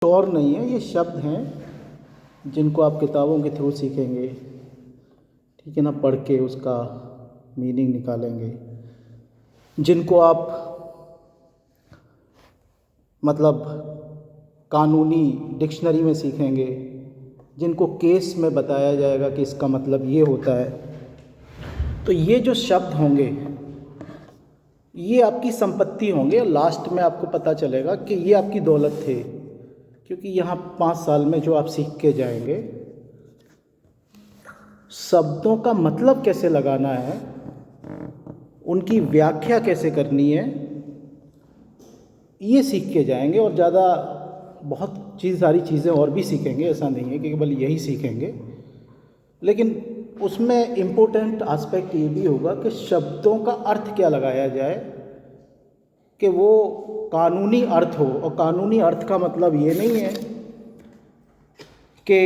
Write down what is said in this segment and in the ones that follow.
और नहीं है, ये शब्द हैं जिनको आप किताबों के थ्रू सीखेंगे, ठीक है ना, पढ़ के उसका मीनिंग निकालेंगे, जिनको आप मतलब कानूनी डिक्शनरी में सीखेंगे, जिनको केस में बताया जाएगा कि इसका मतलब ये होता है। तो ये जो शब्द होंगे ये आपकी संपत्ति होंगे। लास्ट में आपको पता चलेगा कि ये आपकी दौलत थे, क्योंकि यहाँ 5 साल में जो आप सीख के जाएंगे, शब्दों का मतलब कैसे लगाना है, उनकी व्याख्या कैसे करनी है, ये सीख के जाएंगे। और ज़्यादा बहुत सारी चीज़ें और भी सीखेंगे, ऐसा नहीं है कि केवल यही सीखेंगे। लेकिन उसमें इम्पोर्टेंट आस्पेक्ट ये भी होगा कि शब्दों का अर्थ क्या लगाया जाए कि वो कानूनी अर्थ हो। और कानूनी अर्थ का मतलब ये नहीं है कि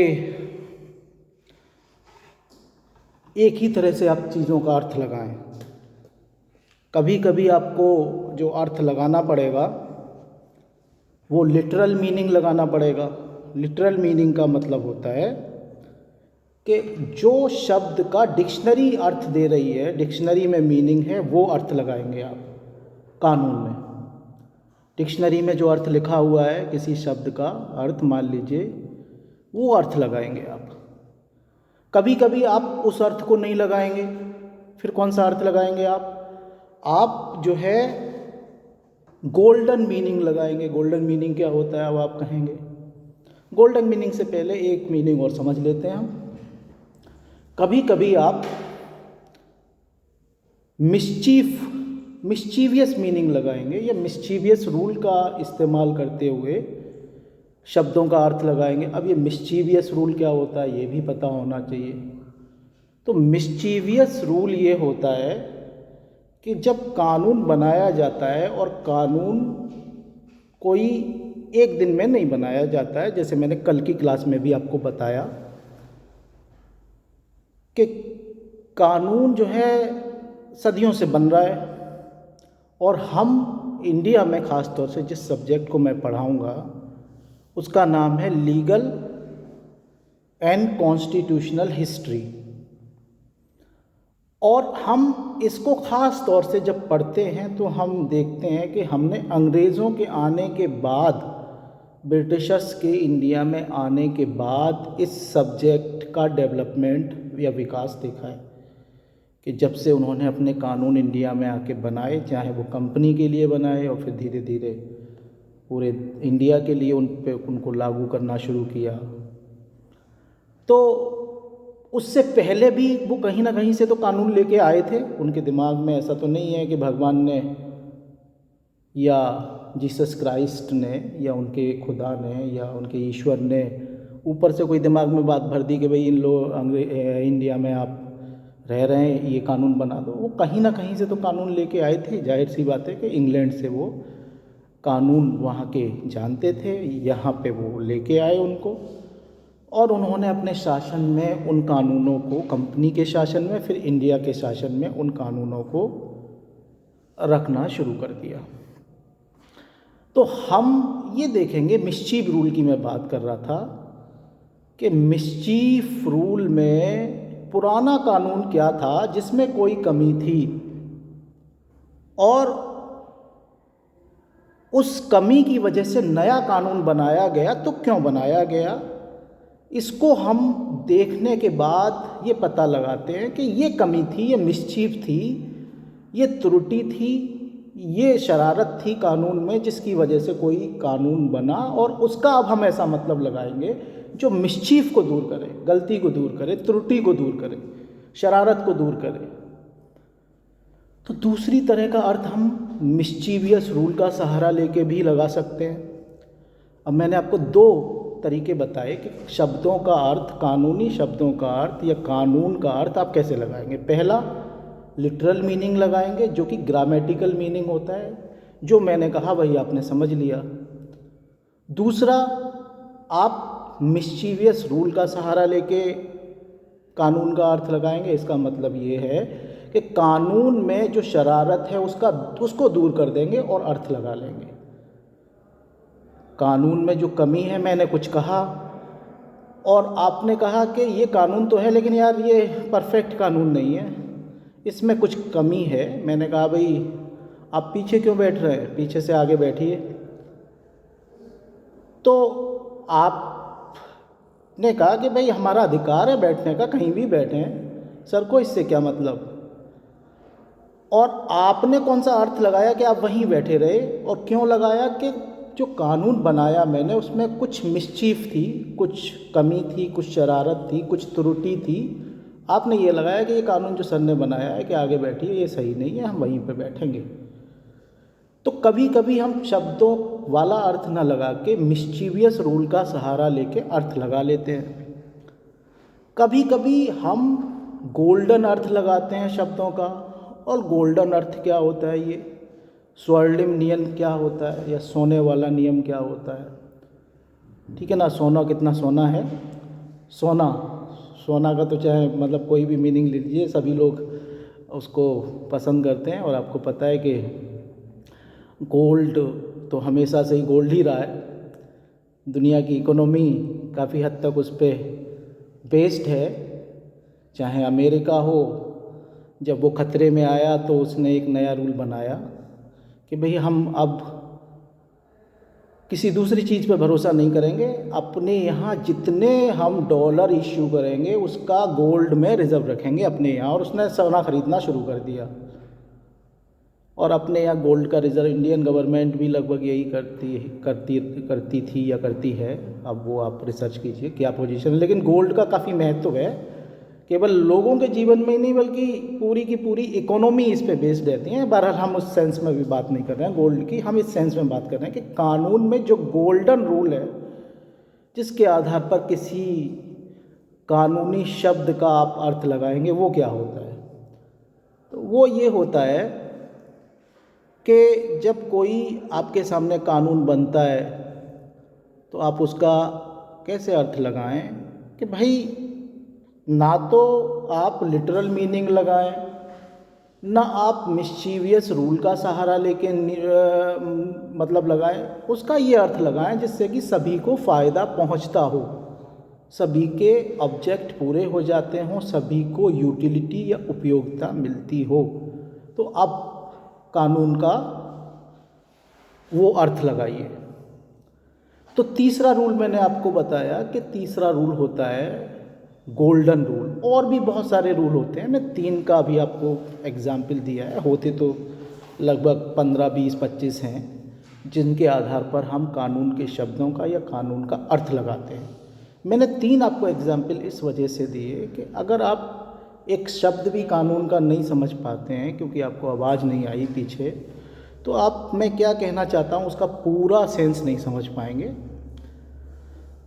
एक ही तरह से आप चीज़ों का अर्थ लगाएं। कभी कभी आपको जो अर्थ लगाना पड़ेगा वो लिटरल मीनिंग लगाना पड़ेगा। लिटरल मीनिंग का मतलब होता है कि जो शब्द का डिक्शनरी अर्थ दे रही है, डिक्शनरी में मीनिंग है, वो अर्थ लगाएंगे आप कानून में। डिक्शनरी में जो अर्थ लिखा हुआ है किसी शब्द का अर्थ, मान लीजिए, वो अर्थ लगाएंगे आप। कभी कभी आप उस अर्थ को नहीं लगाएंगे, फिर कौन सा अर्थ लगाएंगे आप जो है गोल्डन मीनिंग लगाएंगे। गोल्डन मीनिंग क्या होता है अब आप कहेंगे। गोल्डन मीनिंग से पहले एक मीनिंग और समझ लेते हैं हम। कभी कभी आप मिस्चीवियस मीनिंग लगाएंगे या मिस्चीवियस रूल का इस्तेमाल करते हुए शब्दों का अर्थ लगाएंगे। अब ये मिस्चीवियस रूल क्या होता है ये भी पता होना चाहिए। तो मिस्चीवियस रूल ये होता है कि जब कानून बनाया जाता है, और कानून कोई एक दिन में नहीं बनाया जाता है, जैसे मैंने कल की क्लास में भी आपको बताया कि कानून जो है सदियों से बन रहा है। और हम इंडिया में ख़ास तौर से जिस सब्जेक्ट को मैं पढ़ाऊँगा उसका नाम है लीगल एंड कॉन्स्टिट्यूशनल हिस्ट्री। और हम इसको ख़ास तौर से जब पढ़ते हैं तो हम देखते हैं कि हमने अंग्रेज़ों के आने के बाद, ब्रिटिशर्स के इंडिया में आने के बाद इस सब्जेक्ट का डेवलपमेंट या विकास देखा है कि जब से उन्होंने अपने कानून इंडिया में आके बनाए, चाहे वो कंपनी के लिए बनाए और फिर धीरे धीरे पूरे इंडिया के लिए उनको लागू करना शुरू किया। तो उससे पहले भी वो कहीं ना कहीं से तो कानून लेके आए थे उनके दिमाग में। ऐसा तो नहीं है कि भगवान ने या जीसस क्राइस्ट ने या उनके खुदा ने या उनके ईश्वर ने ऊपर से कोई दिमाग में बात भर दी कि भाई इन लोग इंडिया में आप रह रहे हैं, ये कानून बना दो। वो कहीं ना कहीं से तो कानून लेके आए थे। जाहिर सी बात है कि इंग्लैंड से वो कानून वहाँ के जानते थे, यहाँ पे वो लेके आए उनको, और उन्होंने अपने शासन में उन कानूनों को, कंपनी के शासन में, फिर इंडिया के शासन में उन कानूनों को रखना शुरू कर दिया। तो हम ये देखेंगे, मिस्चीफ रूल की मैं बात कर रहा था कि मिस्चीफ रूल में पुराना कानून क्या था जिसमें कोई कमी थी, और उस कमी की वजह से नया कानून बनाया गया। तो क्यों बनाया गया, इसको हम देखने के बाद ये पता लगाते हैं कि ये कमी थी, ये मिस्चीफ थी, ये त्रुटि थी, ये शरारत थी कानून में जिसकी वजह से कोई कानून बना। और उसका अब हम ऐसा मतलब लगाएंगे जो मिस्चीफ को दूर करे, गलती को दूर करे, त्रुटि को दूर करे, शरारत को दूर करे। तो दूसरी तरह का अर्थ हम मिस्चीवियस रूल का सहारा लेके भी लगा सकते हैं। अब मैंने आपको 2 तरीके बताए कि शब्दों का अर्थ, कानूनी शब्दों का अर्थ या कानून का अर्थ आप कैसे लगाएंगे। पहला लिटरल मीनिंग लगाएंगे जो कि ग्रामेटिकल मीनिंग होता है, जो मैंने कहा वही आपने समझ लिया। दूसरा, आप मिस्चीवियस रूल का सहारा लेके कानून का अर्थ लगाएंगे। इसका मतलब ये है कि कानून में जो शरारत है उसको दूर कर देंगे और अर्थ लगा लेंगे। कानून में जो कमी है, मैंने कुछ कहा और आपने कहा कि ये कानून तो है लेकिन यार ये परफेक्ट कानून नहीं है, इसमें कुछ कमी है। मैंने कहा भाई आप पीछे क्यों बैठ रहे हैं, पीछे से आगे बैठिए। तो आपने कहा कि भाई हमारा अधिकार है बैठने का, कहीं भी बैठें, सर को इससे क्या मतलब। और आपने कौन सा अर्थ लगाया कि आप वहीं बैठे रहे, और क्यों लगाया कि जो कानून बनाया मैंने उसमें कुछ मिस्चीफ थी, कुछ कमी थी, कुछ शरारत थी, कुछ त्रुटि थी। आपने ये लगाया कि ये कानून जो सर ने बनाया है कि आगे बैठिए, ये सही नहीं है, हम वहीं पे बैठेंगे। तो कभी कभी हम शब्दों वाला अर्थ ना लगा के मिस्चीवियस रूल का सहारा लेके अर्थ लगा लेते हैं। कभी कभी हम गोल्डन अर्थ लगाते हैं शब्दों का, और गोल्डन अर्थ क्या होता है, ये स्वर्णिम नियम क्या होता है, या सोने वाला नियम क्या होता है। ठीक है ना, सोना कितना सोना है, सोना सोना का तो चाहे मतलब कोई भी मीनिंग ले लीजिए, सभी लोग उसको पसंद करते हैं। और आपको पता है कि गोल्ड तो हमेशा से ही गोल्ड ही रहा है, दुनिया की इकोनॉमी काफ़ी हद तक उस पर बेस्ड है। चाहे अमेरिका हो, जब वो खतरे में आया तो उसने एक नया रूल बनाया कि भाई हम अब किसी दूसरी चीज़ पर भरोसा नहीं करेंगे, अपने यहाँ जितने हम डॉलर इश्यू करेंगे उसका गोल्ड में रिजर्व रखेंगे अपने यहाँ। और उसने सोना खरीदना शुरू कर दिया, और अपने यहाँ गोल्ड का रिज़र्व इंडियन गवर्नमेंट भी लगभग यही करती थी या करती है। अब वो आप रिसर्च कीजिए क्या पोजीशन है, लेकिन गोल्ड का काफ़ी महत्व है, केवल लोगों के जीवन में ही नहीं बल्कि पूरी की पूरी इकोनॉमी इस पे बेस्ड रहती है। बहरहाल हम उस सेंस में भी बात नहीं कर रहे हैं गोल्ड की, हम इस सेंस में बात कर रहे हैं कि कानून में जो गोल्डन रूल है जिसके आधार पर किसी कानूनी शब्द का आप अर्थ लगाएंगे, वो क्या होता है। तो वो ये होता है कि जब कोई आपके सामने कानून बनता है तो आप उसका कैसे अर्थ लगाएं कि भाई ना तो आप लिटरल मीनिंग लगाएं, ना आप मिस्चीवियस रूल का सहारा लेके मतलब लगाएं, उसका ये अर्थ लगाएं जिससे कि सभी को फ़ायदा पहुंचता हो, सभी के ऑब्जेक्ट पूरे हो जाते हों, सभी को यूटिलिटी या उपयोगिता मिलती हो। तो अब कानून का वो अर्थ लगाइए। तो तीसरा रूल मैंने आपको बताया कि तीसरा रूल होता है गोल्डन रूल। और भी बहुत सारे रूल होते हैं, मैं 3 का भी आपको एग्जाम्पल दिया है, होते तो लगभग 15, 20, 25 हैं जिनके आधार पर हम कानून के शब्दों का या कानून का अर्थ लगाते हैं। मैंने 3 आपको एग्जाम्पल इस वजह से दिए कि अगर आप एक शब्द भी कानून का नहीं समझ पाते हैं क्योंकि आपको आवाज़ नहीं आई पीछे, तो आप मैं क्या कहना चाहता हूँ उसका पूरा सेंस नहीं समझ पाएंगे।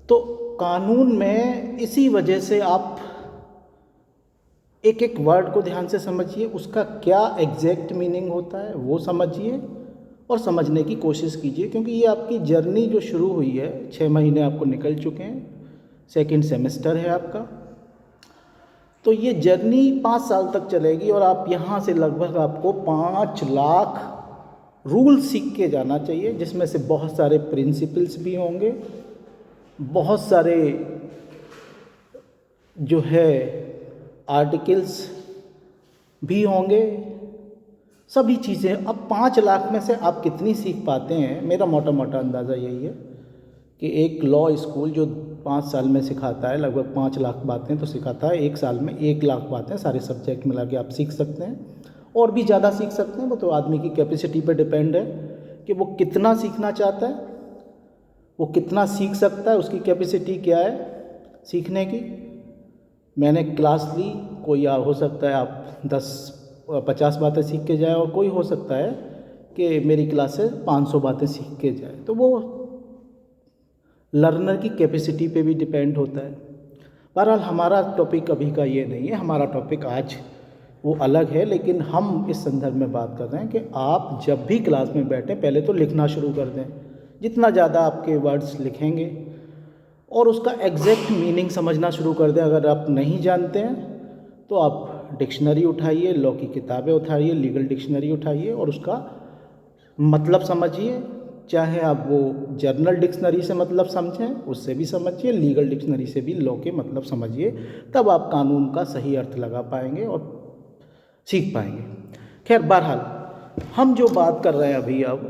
तो कानून में इसी वजह से आप एक एक वर्ड को ध्यान से समझिए, उसका क्या एग्जैक्ट मीनिंग होता है वो समझिए और समझने की कोशिश कीजिए, क्योंकि ये आपकी जर्नी जो शुरू हुई है, 6 महीने आपको निकल चुके हैं, सेकंड सेमेस्टर है आपका, तो ये जर्नी 5 साल तक चलेगी और आप यहाँ से लगभग आपको 5 लाख रूल सीख के जाना चाहिए, जिसमें से बहुत सारे प्रिंसिपल्स भी होंगे, बहुत सारे जो है आर्टिकल्स भी होंगे, सभी चीज़ें। अब 5 लाख में से आप कितनी सीख पाते हैं, मेरा मोटा मोटा अंदाज़ा यही है कि एक लॉ स्कूल जो 5 साल में सिखाता है लगभग 5 लाख बातें तो सिखाता है, 1 साल में 1 लाख बातें सारे सब्जेक्ट मिला के आप सीख सकते हैं, और भी ज़्यादा सीख सकते हैं। वो तो आदमी की कैपेसिटी पे डिपेंड है कि वो कितना सीखना चाहता है, वो कितना सीख सकता है, उसकी कैपेसिटी क्या है सीखने की। मैंने क्लास ली, कोई हो सकता है आप 10-50 बातें सीख के जाए, और कोई हो सकता है कि मेरी क्लास से 500 बातें सीख के जाए, तो वो लर्नर की कैपेसिटी पे भी डिपेंड होता है। बहरहाल हमारा टॉपिक अभी का ये नहीं है, हमारा टॉपिक आज वो अलग है, लेकिन हम इस संदर्भ में बात कर रहे हैं कि आप जब भी क्लास में बैठें पहले तो लिखना शुरू कर दें। जितना ज़्यादा आपके वर्ड्स लिखेंगे और उसका एग्जैक्ट मीनिंग समझना शुरू कर दें। अगर आप नहीं जानते हैं तो आप डिक्शनरी उठाइए, लॉ की किताबें उठाइए, लीगल डिक्शनरी उठाइए और उसका मतलब समझिए, चाहे आप वो जर्नल डिक्शनरी से मतलब समझें, उससे भी समझिए, लीगल डिक्शनरी से भी लॉ के मतलब समझिए, तब आप कानून का सही अर्थ लगा पाएंगे और सीख पाएंगे। खैर बहरहाल हम जो बात कर रहे हैं अभी अब